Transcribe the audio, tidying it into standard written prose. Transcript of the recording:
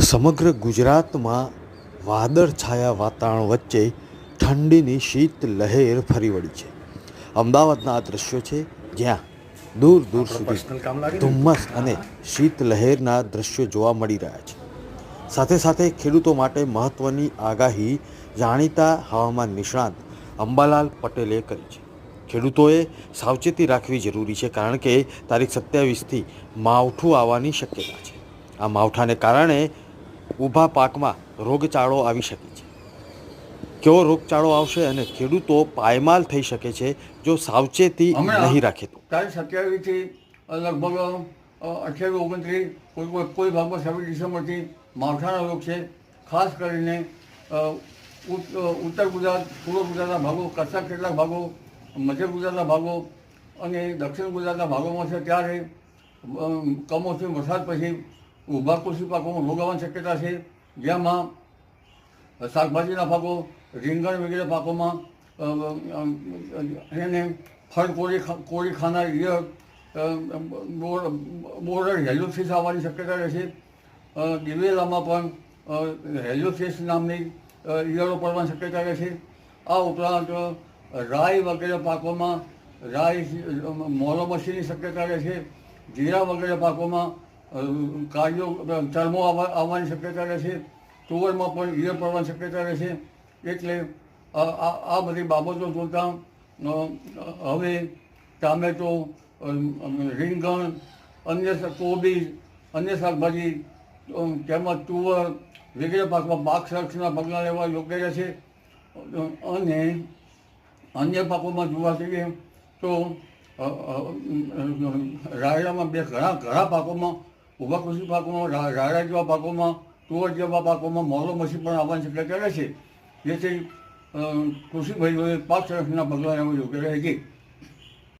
સમગ્ર ગુજરાતમાં વાદળછાયા વાતાવરણ વચ્ચે ઠંડીની શીત લહેર ફરી વળી છે. અમદાવાદના આ દ્રશ્યો છે, જ્યાં દૂર દૂર સુધી ધુમ્મસ અને શીત લહેરના દ્રશ્યો જોવા મળી રહ્યા છે. સાથે સાથે ખેડૂતો માટે મહત્ત્વની આગાહી જાણીતા હવામાન નિષ્ણાત અંબાલાલ પટેલે કરી છે. ખેડૂતોએ સાવચેતી રાખવી જરૂરી છે, કારણ કે તારીખ 27થી માવઠું આવવાની શક્યતા છે. આ માવઠાને કારણે ઊભા પાકમાં રોગચાળો આવી શકે છે. કેવો રોગચાળો આવશે અને ખેડૂતો પાયમાલ થઈ શકે છે જો સાવચેતી નહીં રાખે તો. તારીખ 27થી લગભગ 28-29 કોઈ ભાગમાં 26 ડિસેમ્બરથી માવઠાનો રોગ છે. ખાસ કરીને ઉત્તર ગુજરાત, પૂર્વ ગુજરાતના ભાગો, કચ્છના કેટલાક ભાગો, મધ્ય ગુજરાતના ભાગો અને દક્ષિણ ગુજરાતના ભાગોમાં છે. ત્યારે કમોસમી વરસાદ પછી ઊભા કૃષિ પાકોમાં રોગ આવવાની શક્યતા છે, જેમાં શાકભાજીના પાકો, રીંગણ વગેરે પાકોમાં એને ફળ કોરી ખાનાર ઈયળ, બોરડ હેલોફિસ આવવાની શક્યતા રહેશે. દિવેલામાં પણ હેલોફિસ નામની ઈયળો પડવાની શક્યતા રહેશે. આ ઉપરાંત રાઈ વગેરે પાકોમાં મોલોમસીની શક્યતા રહેશે. જીરા વગેરે પાકોમાં કાર્યો ચરમો આવવાની શક્યતા રહેશે. તુવરમાં પણ ઈયળ પડવાની શક્યતા રહેશે. એટલે આ બધી બાબતો જોતાં હવે ટામેટો, રીંગણ, અન્ય કોબીજ, અન્ય શાકભાજી તેમજ તુવર વગેરે પાકમાં પાક સંરક્ષણના પગલાં લેવા યોગ્ય રહેશે. અને અન્ય પાકોમાં જોવા જઈએ તો રાયડામાં ઘણા પાકોમાં, ઊભા કૃષિ પાકોમાં, રાયડા જેવા પાકોમાં, તુવર જેવા પાકોમાં મોલોમસી પણ આવવાની શક્યતા રહેશે. જેથી કૃષિ ભાઈઓએ પાક સંરક્ષણના પગલાં લેવા યોગ્ય રહે છે.